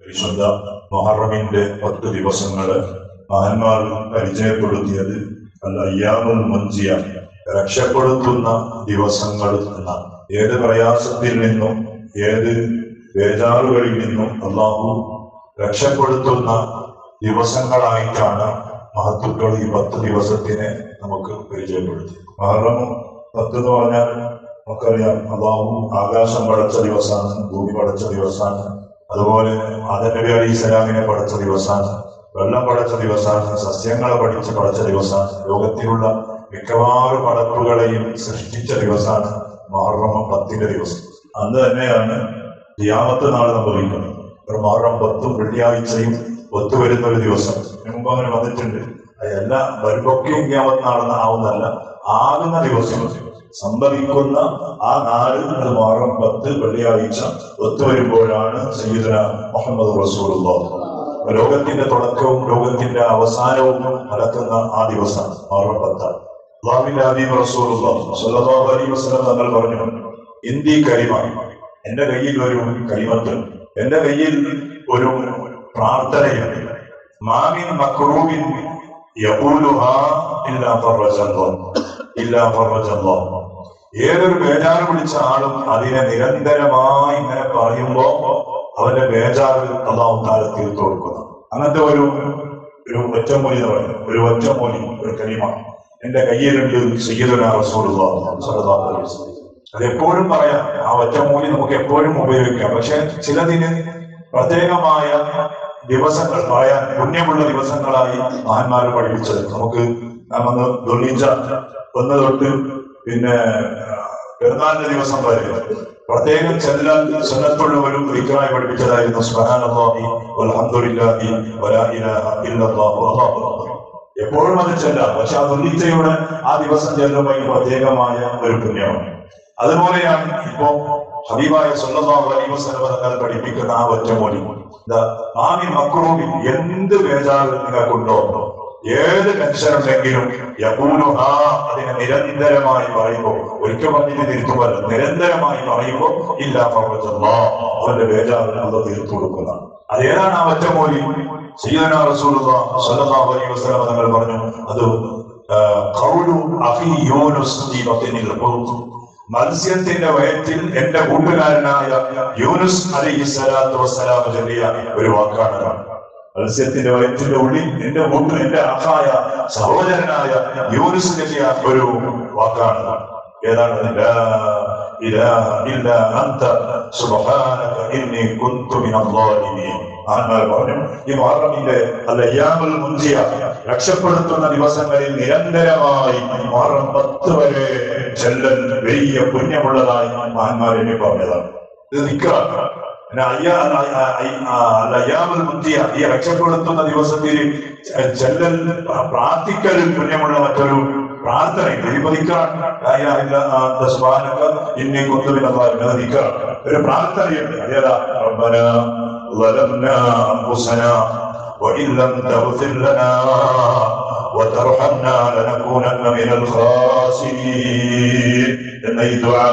വിശുദ്ധ മുഹറമിന്റെ 10 ദിവസങ്ങള് മഹാന്മാർ പരിചയപ്പെടുത്തിയത് അയ്യാമുൽ മുൻജിയ, രക്ഷപ്പെടുത്തുന്ന ദിവസങ്ങൾ എന്നാണ്. ഏത് പ്രയാസത്തിൽ നിന്നും ഏത് ബേജാറുകളിൽ നിന്നും അള്ളാഹു രക്ഷപ്പെടുത്തുന്ന ദിവസങ്ങളായിട്ടാണ് മഹത്തുക്കൾ ഈ 10 ദിവസത്തിനെ നമുക്ക് പരിചയപ്പെടുത്തി. മുഹറം 10 എന്ന് പറഞ്ഞാൽ നമുക്കറിയാം, അള്ളാഹു ആകാശം പടച്ച ദിവസമാണ്, ഭൂമി പടച്ച ദിവസമാണ്, അതുപോലെ ആദം നബി അലൈഹിസ്സലാമിനെ പടച്ച ദിവസമാണ്, വെള്ളം പടച്ച ദിവസമാണ്, സസ്യങ്ങളെ പടച്ച ദിവസമാണ്, ലോകത്തിലുള്ള മിക്കവാറും പടപ്പുകളെയും സൃഷ്ടിച്ച ദിവസമാണ് മുഹറം 10 ദിവസം. അന്ന് തന്നെയാണ് ഖിയാമത്ത് നാൾ സംഭവിക്കുന്നത്. മുഹറം 10 വെള്ളിയാഴ്ചയും ഒത്തുവരുന്ന ഒരു ദിവസം. മുമ്പ് അങ്ങനെ വന്നിട്ടുണ്ട്. എല്ലാ വരുമ്പൊക്കെയും ഖിയാമത്ത് നാളെന്ന് ആവുന്നല്ല, ആകുന്ന ദിവസം സംഭവിക്കുന്ന ആ നാല് മുഹറം 10 വെള്ളിയാഴ്ച ഒത്തുവരുമ്പോഴാണ് സയ്യിദുനാ മുഹമ്മദ് റസൂലുള്ളാഹി. ലോകത്തിന്റെ തുടക്കവും ലോകത്തിന്റെ അവസാനവും നടക്കുന്ന ആ ദിവസം മുഹറം 10. അല്ലാഹുവിന്റെ ഹബീബ് റസൂലുള്ളാഹി സ്വല്ലല്ലാഹു അലൈഹി വസല്ലം തങ്ങൾ പറഞ്ഞു, ഇന്ദി കലിമ, എന്റെ കയ്യിൽ ഒരു കലിമത്ത്, എന്റെ കയ്യിൽ ഒരു പ്രാർത്ഥനയുണ്ട്. മാമിൻ മക്റൂബിൻ യഖൂലുഹാ ഇല്ലാ ഫറജല്ലാഹ്. ഏതൊരു ബേജാറ് പിടിച്ച ആളും അതിനെ നിരന്തരമായി ഇങ്ങനെ പറയുമ്പോ അവന്റെ ബേജാറ് അല്ലാഹു തആല തീർത്തു കൊടുക്കുന്നു. അങ്ങനത്തെ ഒരു ഒറ്റമൂലി എന്ന് പറയുന്നത്, ഒരു ഒറ്റമൂലി, ഒരു കലിമ എന്റെ കയ്യിലുണ്ട് സയ്യിദുനാ റസൂലുള്ളാഹി സ്വല്ലല്ലാഹു അലൈഹി വസല്ലം. അത് എപ്പോഴും പറയാം, ആ ഒറ്റമൂലി നമുക്ക് എപ്പോഴും ഉപയോഗിക്കാം. പക്ഷെ ചിലതിന് പ്രത്യേകമായ ദിവസങ്ങൾ പറയാൻ പുണ്യമുള്ള ദിവസങ്ങളായി മഹാന്മാർ പഠിപ്പിച്ചത്. നമുക്ക് നാം അന്ന് ദുൽഹിജ്ജ 1 തൊട്ട് പിന്നെ പെരുന്നാളിന്റെ ദിവസം വരെ പ്രത്യേകം ചെല്ലാൻ സുന്നത്തുള്ള ഒരു ദിക്റായി പഠിപ്പിച്ചതായിരുന്നു സുബ്ഹാനല്ലാഹി വൽഹംദുലില്ലാഹി വലാ ഇലാഹ ഇല്ലല്ലാഹു അല്ലാഹു അക്ബർ. എപ്പോഴും അത് ചെല്ലാം. പക്ഷെ ആ ദുൽഹിജ്ജയുടെ ആ ദിവസം ചെല്ലുമ്പോൾ പ്രത്യേകമായ ഒരു പുണ്യമാണ്. അതുപോലെയാണ് ഇപ്പോ ഹബീബായ സ്വല്ലല്ലാഹു അലൈഹി വസല്ലം തങ്ങൾ പഠിപ്പിക്കുന്ന ആ ഒറ്റമൂലി, ആമി മക്റൂബിൻ, എന്ത് ബേജാറ് നിങ്ങൾക്കുണ്ടോ, ഏത് ടെൻഷൻ ഉണ്ടെങ്കിലും യഖൂലുഹാ, അതിനെ നിരന്തരമായി പറയുമ്പോൾ, ഒരിക്കൽ പറഞ്ഞിട്ട് തിരുത്തുമല്ല, നിരന്തരമായി പറയുമ്പോൾ ഇല്ലാ ഫറജല്ലാഹ്, അവന്റെ ബേജാറ് അല്ലാഹു തീർത്തു കൊടുക്കുന്ന. അതേതാണ് ആ ഒറ്റമൂലി? സയ്യിദുനാ റസൂലുള്ളാഹി സ്വല്ലല്ലാഹു അലൈഹി വസല്ലം തങ്ങൾ പറഞ്ഞു, അത് ഖൗലു അഖി യൂനുസ് ഫീ ബത്നിൽ ഹൂത്ത്, മത്സ്യത്തിന്റെ വയറ്റിൽ എന്റെ കൂട്ടുകാരനായ യൂനുസ് അലൈഹിസ്സലാത്തു വസ്സലാം ചൊല്ലിയ ഒരു വാക്കാണ്. മത്സ്യത്തിന്റെ വയറ്റിന്റെ ഉള്ളിൽ എന്റെ അഖായ സഹോദരനായ യൂനുസ് ചൊല്ലിയ ഒരു വാക്കാണ്. ഏതാണ്? ലാ ഇലാഹ ഇല്ലാ അൻത സുബ്ഹാനക ഇന്നി കുൻതു മിനൽ ളാലിമീൻ. ആന്മാർ പറഞ്ഞു, ഈ മുഹറമിന്റെ അയ്യാമുൽ മുൻജിയ, രക്ഷപ്പെടുത്തുന്ന ദിവസങ്ങളിൽ നിരന്തരമായി മുഹറം 10 വരെ ചെല്ലൽ വലിയ പുണ്യമുള്ളതായി മഹാന്മാർ എന്നെ പറഞ്ഞതാണ്. ഇത് നിക്കറാണ്. അയ്യാമുൽ മുൻജിയ, ഈ രക്ഷപ്പെടുത്തുന്ന ദിവസത്തിൽ ചെല്ലൽ, പ്രാർത്ഥിക്കൽ പുണ്യമുള്ള മറ്റൊരു പ്രാർത്ഥന ഒരു പ്രാർത്ഥനയുണ്ട്. അതേതാ? റബ്ബനാ ظلمنا أنفسنا وإن لم تغفر لنا وترحمنا لنكونن من الخاسرين. എന്ന ഈ ദുആ,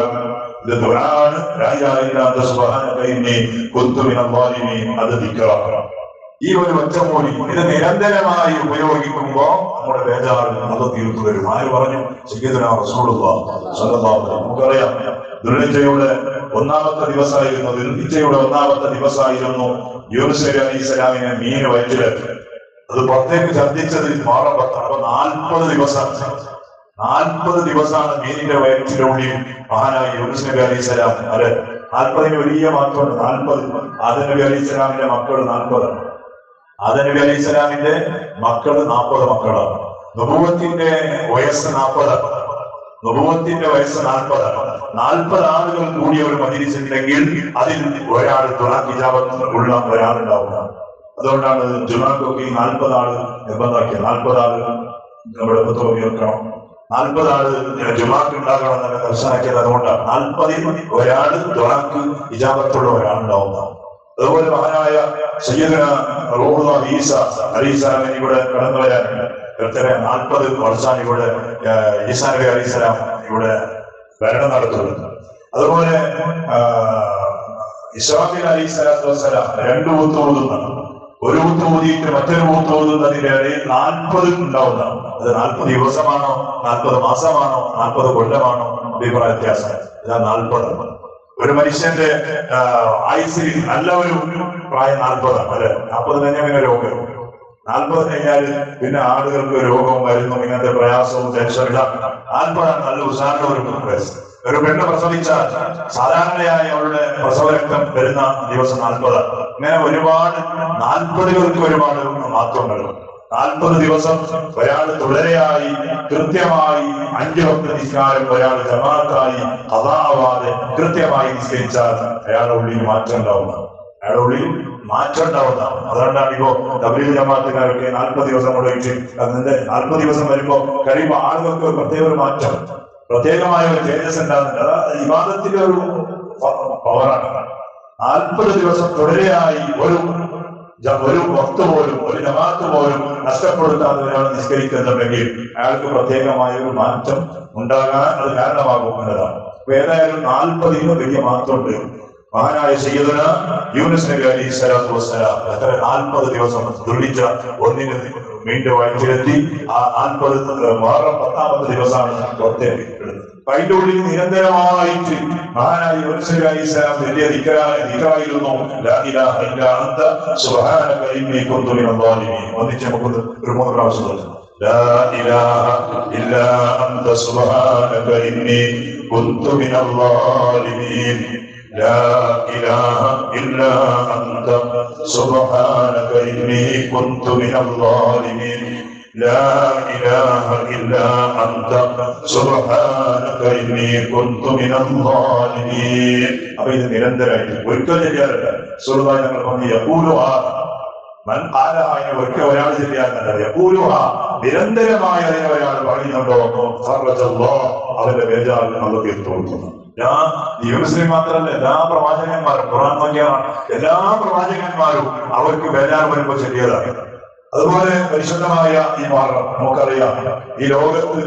ഇത് ദുആണ്. ലാ ഇലാഹ ഇല്ലാ അൻത സുബ്ഹാനക ഇന്നി കുൻതു മിനൽ ളാലിമീൻ. അത് ദിക്റാണ്. ഈ ഒരു ഒറ്റമൂലി ഇത് നിരന്തരമായി ഉപയോഗിക്കുമ്പോൾ നമ്മുടെ ബേജാറ് അത് തീർത്തു വരും. ആര് പറഞ്ഞു? സയ്യിദുനാ റസൂലുള്ളാഹി സ്വല്ലല്ലാഹു അലൈഹി വസല്ലം. നമുക്കറിയാം, ദുൽഹിജ്ജയുടെ 1ാമത്തെ ദിവസമായിരുന്നു യൂനുസ് നബി അലൈഹിസ്സലാമിനെ മീൻ വയറ്റിലെത്തി. അത് പുറത്തേക്ക് ഛർദ്ദിച്ചത് മുഹറം 10. അപ്പൊ 40 ദിവസമാണ് മീനിന്റെ വയറ്റിലുള്ളിൽ മഹാനായ യൂനുസ് നബി അലൈഹിസ്സലാം. അല്ലെ, 40 വലിയ മാറ്റമുണ്ട്. 40 ആദം നബി അലൈഹിസ്സലാമിന്റെ മക്കൾ 40. ആദം നബി അലൈഹിസ്സലാമിന്റെ മക്കൾ 40 മക്കളാണ്. നുബുവത്തിന്റെ വയസ്സ് 40. നുബുവത്തിന്റെ വയസ്സ് 40. 40 ആളുകൾ കൂടി ഒരു മജ്‌ലിസ് ഉണ്ടെങ്കിൽ അതിൽ ഒരാൾ ദുആക്ക് ഇജാബത്ത് ഉള്ള ഒരാളുണ്ടാവുക. അതുകൊണ്ടാണ് ജുമാക്കൊക്കെ 40 ആള് നിർബന്ധമാക്കിയത്. 40 ആള് നമ്മുടെ ഉപയോഗിക്കണം, 40 ആള് ജുമാക്ക് ഉണ്ടാകണം എന്നൊക്കെ കർശനാക്കിയത് അതുകൊണ്ടാണ്. 40 ഒരാള് ദുആക്ക് ഇജാബത്തുള്ള ഒരാളുണ്ടാവുക. അതുപോലെ മഹാനായ സയ്യിദുനാ റൂഹുല്ലാഹി ഈസാ അലൈഹിസ്സലാം ഇവിടെ കടന്നു വരാനുണ്ട്. 40 വർഷം ഇവിടെ ഈസാ നബി അലൈഹിസ്സലാം ഇവിടെ ഭരണം നടത്തുന്നത്. അതുപോലെ ഇസ്രാഫീൽ അലൈഹിസ്സലാത്തു വസ്സലാം രണ്ട് ഊത്ത് ഊതുന്നതാണ്. ഒരു ഊത്ത് ഊതിയിട്ട് മറ്റൊരു ഊത്ത് ഊതുന്നതിന്റെ ഇടയിൽ 40 ഉണ്ടാവുന്നതാണ്. അത് 40 ദിവസമാണോ 40 മാസമാണോ 40 കൊല്ലമാണോ അഭിപ്രായ വ്യത്യാസം. ഇതാ 40. ഒരു മനുഷ്യന്റെ ആയുസിൽ നല്ല ഒരു പ്രായം 40ആണ് അല്ലെ. 40 കഴിഞ്ഞാൽ പിന്നെ രോഗം. 40 കഴിഞ്ഞാൽ പിന്നെ ആളുകൾക്ക് രോഗവും വരുന്നു, ഇങ്ങനത്തെ പ്രയാസവും ടെൻഷൻ ഇല്ല. 40 നല്ല ഉത്സാഹമുള്ള ഒരു വയസ്സ്. ഒരു പെണ്ണ് പ്രസവിച്ചാൽ സാധാരണയായി അവരുടെ പ്രസവരക്തം വരുന്ന ദിവസം 40. ഇങ്ങനെ ഒരുപാട് 40കൾക്ക് ഒരുപാട് മാറ്റങ്ങളുണ്ട്. 40 ദിവസം ഒരാൾ തുടരെയായി കൃത്യമായി 5 വക്ത നിസ്കാരം ഒരാൾ ജമാഅത്തായി ഖദാഅവാതെ കൃത്യമായി നിസ്കരിച്ചാൽ അയാളുടെ ഉള്ളിൽ മാറ്റം ഉണ്ടാവുന്നതാണ്. അതുകൊണ്ടാണ് ഇപ്പോ തബ്ലീഗ് ജമാഅത്തുകാരൊക്കെ 40 ദിവസം കൊണ്ടുപോയിട്ട് അതിന്റെ 40 ദിവസം വരുമ്പോ കഴിയുമ്പോൾ ആളുകൾക്ക് പ്രത്യേക ഒരു മാറ്റം, പ്രത്യേകമായ ഒരു തേജസ് ഉണ്ടാകുന്നുണ്ട്. അത് ഇബാദത്തിന്റെ ഒരു പവറാണ്. 40 ദിവസം തുടരെയായി ഒരു വക്ത് പോലും ഒരു ജമാഅത്ത് പോലും നഷ്ടപ്പെടുത്താതെ ഒരാൾ നിസ്കരിക്കുന്നുണ്ടെങ്കിൽ അയാൾക്ക് പ്രത്യേകമായ ഒരു മാറ്റം ഉണ്ടാകാൻ അത് കാരണമാകും എന്നതാണ്. അപ്പൊ ഏതായാലും 40 വലിയ മാറ്റമുണ്ട്. മഹാനായ സയ്യിദുന യൂനുസ് നബി അലൈഹിസ്സലാത്തു വസ്സലാം എത്ര 40 ദിവസം ദുൽഹിജ്ജ 1 വീണ്ടും വയറ്റിലെത്തി. ആ 40 മുഹറം 10ാമത്തെ ദിവസമാണ് പുറത്തേക്കിടുന്നത്. അതിന്റെ ഉള്ളിൽ നിരന്തരമായിട്ട് മഹാനായ യൂനുസ് നബി അലൈഹിസ്സലാം വലിയ ദിക്റായിരുന്നു. ലാ ഇലാഹ ഇല്ലാ അൻത സുബ്ഹാനക ഇന്നി കുന്തു മിനൽ ളാലിമീൻ. ഒന്നിച്ച് നമുക്ക് ഒരു 3 പ്രാവശ്യം പറഞ്ഞു. ലാ ഇലാഹ ഇല്ലാ അൻത സുബ്ഹാനക ഇന്നി കുന്തു മിനൽ ളാലിമീൻ. لا إله إلا أنت سبحانك إني كنت من الظالمين. لا إله إلا أنت سبحانك إني كنت من الظالمين. അപ്പൊ ഇത് നിരന്തരമായിട്ട് ഒരിക്കൽ ചെയ്യാറില്ല. സുഹൃത്തായി ഞങ്ങൾ പറഞ്ഞു യഖൂലുഹ മൻ ഖാലഹ, ഒരിക്കൽ ഒരാൾ ചെയ്യാറില്ല. യഖൂലുഹ നിരന്തരമായി അതിനെ ഒരാൾ പറയുന്നുണ്ടോ ഫറജല്ലാഹ്, അവന്റെ ബേജാറിൽ അല്ലാഹു തീർത്തു കൊടുക്കുന്നു. യൂനുസ് മാത്രമല്ല, എല്ലാ പ്രവാചകന്മാരും ഖുർആൻ നോക്കിയാണ് എല്ലാ പ്രവാചകന്മാരും അവർക്ക് ബേജാറ് വരുമ്പോ ചെറിയതാണ്. അതുപോലെ പരിശുദ്ധമായ ഈ മുഹറം നമുക്കറിയാം, ഈ ലോകത്ത്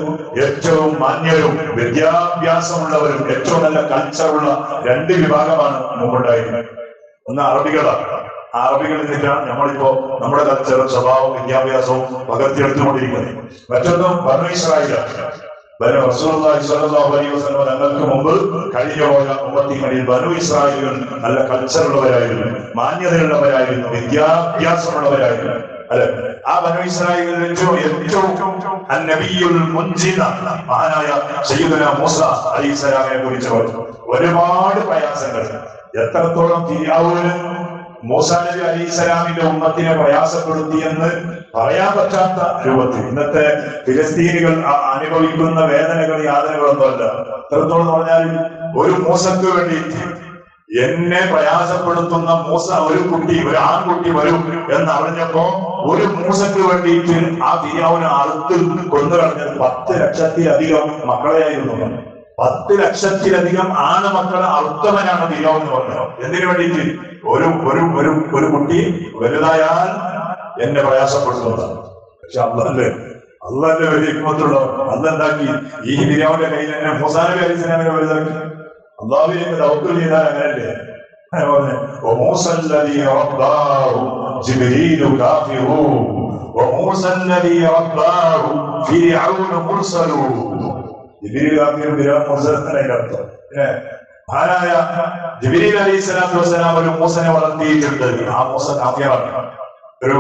ഏറ്റവും മാന്യരും വിദ്യാഭ്യാസമുള്ളവരും ഏറ്റവും നല്ല കൾച്ചറുള്ള 2 വിഭാഗമാണ് മുമ്പുണ്ടായിരുന്നത്. ഒന്ന് അറബികളാണ്. അറബികളിൽ നിന്നിട്ടാണ് നമ്മളിപ്പോ നമ്മുടെ കൾച്ചറും സ്വഭാവവും വിദ്യാഭ്യാസവും പകർത്തിയെടുത്തുകൊണ്ടിരിക്കുന്നത്. മറ്റൊന്നും ബനൂ ഇസ്രായേലാണ്. റസൂലുള്ളാഹി സ്വല്ലല്ലാഹു അലൈഹി വസല്ലം തങ്ങൾക്ക് മുമ്പ് കഴിഞ്ഞുപോയ ഉമ്മത്തികളിൽ ബനൂ ഇസ്രായേലുകൾ നല്ല കൾച്ചറുള്ളവരായിരുന്നു, മാന്യതയുള്ളവരായിരുന്നു, വിദ്യാഭ്യാസമുള്ളവരായിരുന്നു അല്ലെ. ആ ബനൂ ഇസ്രായേലിൽ ഏറ്റവും അന്നബിയുൽ മുൻജിദ മഹാനായ സയ്യിദുന മൂസ അലൈഹിസ്സലാമിനെ കുറിച്ച് പറഞ്ഞു. ഒരുപാട് പ്രയാസങ്ങൾ, എത്രത്തോളം ഫിർഔന് മൂസാ നബി അലൈഹിസ്സലാമിന്റെ ഉമ്മത്തിനെ പ്രയാസപ്പെടുത്തിയെന്ന് പറയാൻ പറ്റാത്ത രൂപത്തിൽ ഇന്നത്തെ ഫിലിസ്തീനികൾ അനുഭവിക്കുന്ന വേദനകൾ യാതനകളൊന്നുമല്ല. എത്രത്തോളം പറഞ്ഞാൽ ഒരു മൂസക്ക് വേണ്ടിയിട്ട് എന്നെ പ്രയാസപ്പെടുത്തുന്ന മൂസ ഒരു ആൺകുട്ടി വരും എന്നറിഞ്ഞപ്പോ ഒരു മൂസക്ക് വേണ്ടിയിട്ട് ആ ഫിർഔനെ അറുത്ത് കൊന്നുകളഞ്ഞത് 10 ലക്ഷത്തിലധികം മക്കളെയായിരുന്നു. 10 ലക്ഷത്തിലധികം ആണുമക്കളെ അറുത്തവനാണ് ഫിർഔൻ എന്ന് പറഞ്ഞത്. എന്തിനു വേണ്ടിയിട്ട്? ഒരു കുട്ടി വലുതായാൽ എന്നെ പ്രയാസപ്പെടുത്തുന്നതാണ്. പക്ഷെ അള്ളാന്റെ വലിയ ഹിക്മത്തുള്ള അന്നെന്താക്കി ഈ ഫിർഔന്റെ കയ്യിൽ എന്നെ മൂസാ നബി അലൈഹിസ്സലാമിനെ വലുതാക്കി. അള്ളാഹുവിനെ തവക്കുൽ ചെയ്താൽ അങ്ങനെയല്ലേ പറഞ്ഞു. മഹാനായ ജിബ്രീൽ അലൈഹിസ്സലാത്തു വസ്സലാം ഒരു മൂസനെ വളർത്തിയിട്ടുണ്ട്. ആ മൂസ കാഫിറാണ്. ഒരു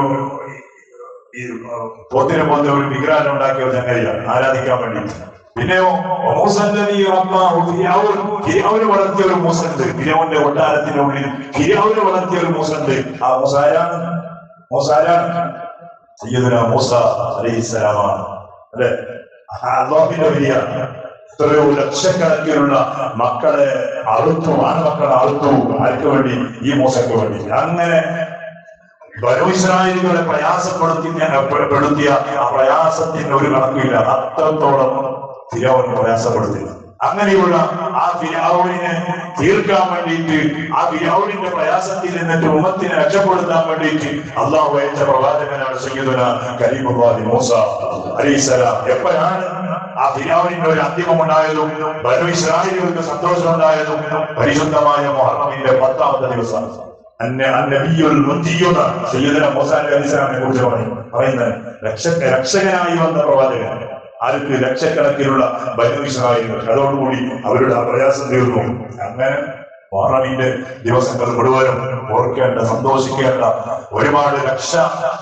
പോത്തിനെ പോലെ ഒരു വിഗ്രഹം ഉണ്ടാക്കിയ ഒരു ചങ്ങലയാണ് ആരാധിക്കാൻ വേണ്ടിയിട്ട്. പിന്നെയോ ഫിർഔന് വളർത്തിയ ഒരു മൂസുണ്ട്. ഫിർഔന്റെ കൊട്ടാരത്തിന്റെ ഉള്ളിൽ ഫിർഔന് വളർത്തിയ ഒരു മൂസുണ്ട്. ആ മൂസാരാണ് സയ്യിദുന മൂസ അലൈഹിസ്സലാമാണ് അല്ലെ. അല്ലാഹുവിന്റെ വലിയ എത്രയോ ലക്ഷക്കണക്കിനുള്ള മക്കളെ അറുത്തു, ആൺമക്കളെ അറുത്തു. ആർക്ക് വേണ്ടി? ഈ മൂസക്ക് വേണ്ടി. അങ്ങനെ ബനൂ ഇസ്രായേലുകളെ പ്രയാസപ്പെടുത്തിയ ആ പ്രയാസത്തിന് ഒരു കണക്കില്ല. അത്രത്തോളം ഫിർഔൻ പ്രയാസപ്പെടുത്തില്ല. അങ്ങനെയുള്ള ആ ഫിർഔനിനെ തീർക്കാൻ വേണ്ടിയിട്ട്, ആ ഫിർഔനിന്റെ പ്രയാസത്തിൽ നിന്നിട്ട് ഉമ്മത്തിനെ രക്ഷപ്പെടുത്താൻ വേണ്ടിയിട്ട് അള്ളാഹു അയച്ച പ്രവാചകനാണ് സയ്യിദുനാ കരീമുല്ലാഹി മൂസ അലൈഹിസ്സലാം. എപ്പോഴാണ് ആ ഫിർഔനിന്റെ ഒരു അന്തിമം ഉണ്ടായതും ബനൂ ഇസ്രായേലുകൾക്ക് സന്തോഷം ഉണ്ടായതും പരിശുദ്ധമായ മുഹറമിന്റെ 10ാമത്തെ ദിവസം. സയ്യിദുനാ മൂസ അലൈഹിസ്സലാമിനെ കുറിച്ച് പറയുന്നത് രക്ഷകനായി വന്ന പ്രവാചകൻ. ആർക്ക്? ലക്ഷക്കണക്കിനുള്ള ബനൂ ഇസ്രായേലുകൾ. അതോടുകൂടി അവരുടെ ആ പ്രയാസം തീർന്നു. അങ്ങനെ മുഹറമിന്റെ ദിവസങ്ങൾ മുഴുവനും ഓർക്കേണ്ട, സന്തോഷിക്കേണ്ട, ഒരുപാട് രക്ഷ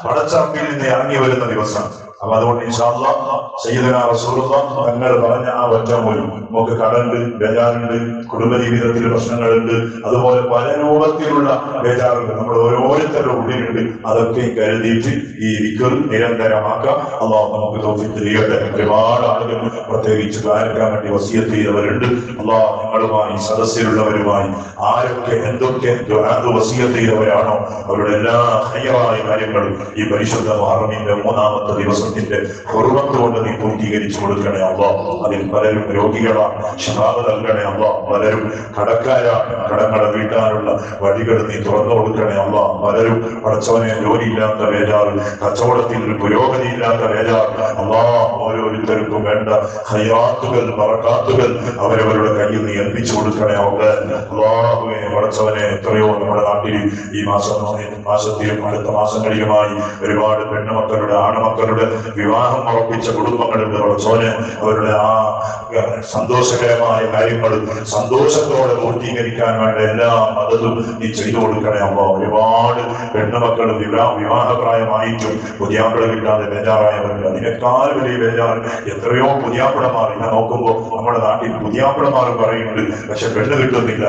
പടച്ചറപ്പിൽ നിന്ന് ഇറങ്ങി വരുന്ന ദിവസം. അപ്പൊ അതുകൊണ്ട് ഇൻഷാ അല്ലാഹ് സയ്യിദുനാ റസൂലുള്ളാഹി തങ്ങൾ പറഞ്ഞ ആ ഒറ്റമൂലി, നമുക്ക് കടണ്ട്, ബേജാറുണ്ട്, കുടുംബ ജീവിതത്തിൽ പ്രശ്നങ്ങളുണ്ട്, അതുപോലെ പല രൂപത്തിലുള്ള ബേജാറുകൾ നമ്മൾ ഓരോരുത്തരുടെ ഉള്ളിലുണ്ട്. അതൊക്കെ കരുതിയിട്ട് ഈ ദിക്ർ നിരന്തരമാക്കാം. അല്ലാഹു നമുക്ക് തൗഫീഖ് ചെയ്യട്ടെ. ഒരുപാട് ആളുകൾ പ്രത്യേകിച്ച് ദ്വാരക്കാൻ വേണ്ടി വസിയത്ത് ചെയ്തവരുണ്ട്. അല്ലാഹു നിങ്ങളുമായി സദസ്സിലുള്ളവരുമായി ആരൊക്കെ എന്തൊക്കെ വസിയത്ത് ചെയ്തവരാണോ അവരുടെ എല്ലാ ഹൈറായ കാര്യങ്ങളും ഈ പരിശുദ്ധ മുഹറമിന്റെ 3ാമത്തെ ദിവസത്തിന്റെ ഹുർമത്ത് കൊണ്ട് നീ പൂർത്തീകരിച്ചു കൊടുക്കണേ അല്ലാഹ്. അതിൽ പലരും രോഗികളാണ്, ശിഫാഅ് നൽകണേ അല്ലാഹ്. പലരും കടക്കാരാണ്, കടങ്ങളെ വീട്ടാനുള്ള വഴികൾ നീ തുറന്നു കൊടുക്കണേ അല്ലാഹ്. പലരും പടച്ചവനെ ജോലിയില്ലാത്ത വേജാറ്, കച്ചവടത്തിൽ പുരോഗതി ഇല്ലാത്ത വേജാറ് അല്ലാഹ്. ഓരോരുത്തർക്കും വേണ്ട ഖൈറാത്തുകൾ, ബറകാത്തുകൾ അവരവരുടെ കയ്യിൽ നീ ഏൽപ്പിച്ചു കൊടുക്കണേ അല്ലാഹുവേ. പടച്ചവനെ എത്രയോ നമ്മുടെ നാട്ടിൽ ഈ മാസത്തിലും അടുത്ത മാസങ്ങളിലുമായി ഒരുപാട് പെണ്ണുമക്കളുടെ, ആണുമക്കളുടെ വിവാഹം ഉറപ്പിച്ച കുടുംബങ്ങളുണ്ട്. പടച്ചവനെ അവരുടെ ആ സന്തോഷകരമായ കാര്യങ്ങൾ സന്തോഷത്തോടെ പൂർത്തീകരിക്കാൻ വേണ്ട എല്ലാ മദതും നീ ചെയ്തു കൊടുക്കണേ അല്ലാഹ്. ഒരുപാട് പെണ്ണുമക്കൾ വിവാഹപ്രായമായിട്ടും പുതിയാപ്പിള കിട്ടാതെ ബേജാറായവരുണ്ട്. അതിനേക്കാൾ വലിയ ബേജാറ് എത്രയോ പുതിയാപ്പിളമാർ. ഇന്ന് നോക്കുമ്പോൾ നമ്മുടെ നാട്ടിൽ പുതിയാപ്പിളമാർ പറയുന്നുണ്ട്, പക്ഷെ പെണ്ണ് കിട്ടുന്നില്ല.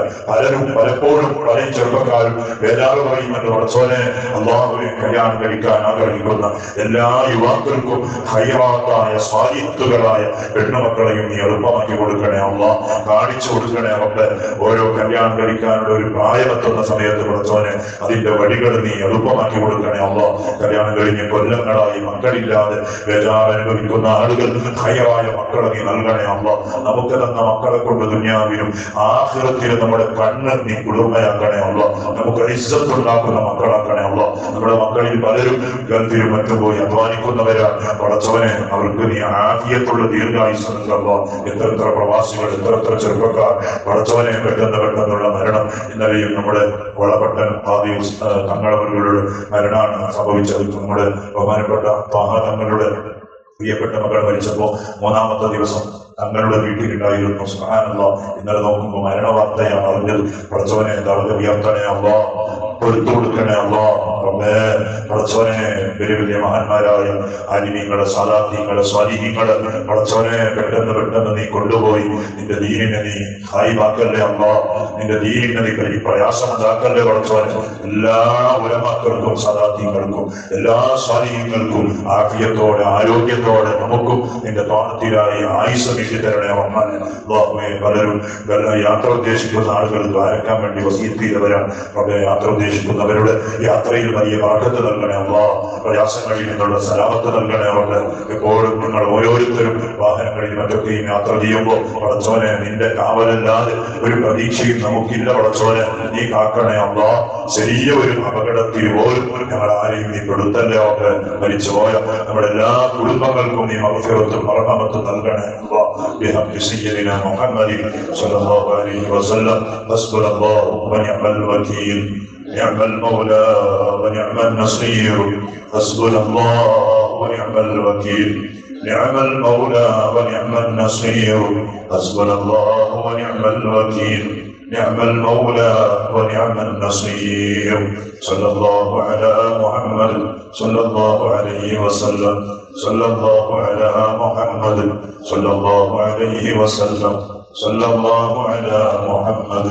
പലപ്പോഴും പല ചെറുപ്പക്കാരും ബേജാറ് പറയുമെന്ന്. പടച്ചവനെ അല്ലാഹുവേ, കല്യാണം കഴിക്കാൻ ആഗ്രഹിക്കുന്ന എല്ലാ യുവാക്കൾക്കും ഹൈറാത്തായ സ്വാലിഹത്തുകളായ പെണ്ണുമക്കളെയും നീ എളുപ്പമാക്കി കൊടുക്കണേ അല്ലാഹ്. കാണിച്ചു കൊടുക്കണേ റബ്ബേ. ഓരോ കല്യാണം കഴിക്കാനുള്ള ഒരു പ്രായമെത്തുന്ന സമയത്ത് പടച്ചവനെ അതിന്റെ വഴികൾ നീ എളുപ്പമാക്കി കൊടുക്കണേ അല്ലാഹ്. കല്യാണം കഴിഞ്ഞ് കൊല്ലങ്ങളായി മക്കളില്ലാതെ ബേജാർ അനുഭവിക്കുന്ന ആളുകൾ ഹൈറായ മക്കളെ നീ നൽകണേ അല്ലാഹ്. നമുക്ക് തന്ന മക്കളെ കൊണ്ട് ദുനിയാവിലും ആഖിറത്തിലും നമ്മുടെ കണ്ണ് നീ കുളിർമയാക്കണേ അല്ലാഹ്. നമുക്ക് ഇസ്സത്തുണ്ടാക്കുന്ന മക്കളാക്കണേ അല്ലാഹ്. നമ്മുടെ മക്കളിൽ പലരും ഗൾഫിലും മറ്റും പോയി അധ്വാനിക്കുന്നവരാണ്. പടച്ചവനെ അവർക്ക് നീ ആഫിയത്തുള്ള ദീർഘായുസ്സ് നൽകല്ലോ. എത്ര പ്രവാസികൾ, എത്ര ചെറുപ്പക്കാർ പടച്ചവനെ പെട്ടെന്നുള്ള മരണം. ഇന്നലെയും നമ്മുടെ വളപട്ടൻ തങ്ങളവരുടെ മരണമാണ് സംഭവിച്ചത്. നമ്മുടെ ബഹുമാനപ്പെട്ട തങ്ങളുടെ പ്രിയപ്പെട്ട മകൾ മരിച്ചപ്പോ 3ാമത്തെ ദിവസം തങ്ങളുടെ വീട്ടിലുണ്ടായിരുന്നു. സുബ്ഹാനല്ലാഹ്. ഇന്നലെ നോക്കുമ്പോൾ മരണവാർത്തയാണ് അറിഞ്ഞത്. പടച്ചവനെ ദർജ ഉയർത്തണേ അല്ലാഹ്, പൊരുത്തു കൊടുക്കണേ അല്ലാഹ്. റബ്ബേ പടച്ചവനെ വലിയ മഹാന്മാരായ ആലിമീങ്ങളെ, സാദാത്യങ്ങളെ, സ്വാലിഹീങ്ങളെ പടച്ചവനെ പെട്ടെന്ന് നീ കൊണ്ടുപോയി നിന്റെ ദീനിനെ നീ ഹായിവാക്കല്ലേ അല്ലാഹ്. നിന്റെ ദീനിനെ നീ വലിയ പ്രയാസമുണ്ടാക്കല്ലേ പടച്ചവനെ. എല്ലാ ഉലമാക്കൾക്കും സാദാത്യങ്ങൾക്കും എല്ലാ സ്വാലിഹീങ്ങൾക്കും ആഫിയത്തോടെ, ആരോഗ്യത്തോടെ നമുക്കും നിന്റെ തോണത്തിലായി ആയുസ് നീട്ടി തരണേ റഹ്മാൻ. അല്ലാഹുവേ, പലരും യാത്ര ഉദ്ദേശിക്കുന്ന ആളുകൾ ദ്വാരക്കാൻ വേണ്ടി വസിയത്ത് ചെയ്തവരാണ്. റബ്ബേ, യാത്ര ഉദ്ദേശിക്കുന്നവരുടെ യാത്രയിൽ വലിയ ബറക്കത്ത് നൽകണേ അല്ലാഹ്. പ്രയാസങ്ങളിൽ നിന്നുള്ള സലാമത്ത് നൽകണേ റബ്ബേ. എപ്പോഴും നിങ്ങൾ ഓരോരുത്തരും വാഹനങ്ങളിൽ മറ്റൊക്കെയും യാത്ര ചെയ്യുമ്പോൾ പടച്ചവനെ നിന്റെ കാവലല്ലാതെ ഒരു പ്രതീക്ഷയും നമുക്കില്ല. പടച്ചവനെ നീ കാക്കണേ അല്ലാഹ്. ചെറിയ ഒരു അപകടത്തിൽ പോലും ഞങ്ങൾ ആരെയും നീ പെടുത്തല്ലേ റബ്ബേ. മരിച്ചുപോയ നമ്മുടെ എല്ലാ കുടുംബങ്ങൾക്കും നീ മഗ്ഫിറത്തും മർഹമത്തും നൽകണേ അല്ലാഹ്. ബിഹഖി സയ്യിദിനാ മുഹമ്മദ് സ്വല്ലല്ലാഹു അലൈഹി വസല്ലം. ഹസ്ബുനല്ലാഹു വനിഅമൽ വകീൽ. نعم المولى ونعم النصير. حسبنا الله ونعم الوكيل. نعم المولى ونعم النصير. حسبنا الله ونعم الوكيل. نعم المولى ونعم النصير. صلى الله على محمد صلى الله عليه وسلم. صلى الله على محمد صلى الله عليه وسلم. صلى الله على محمد.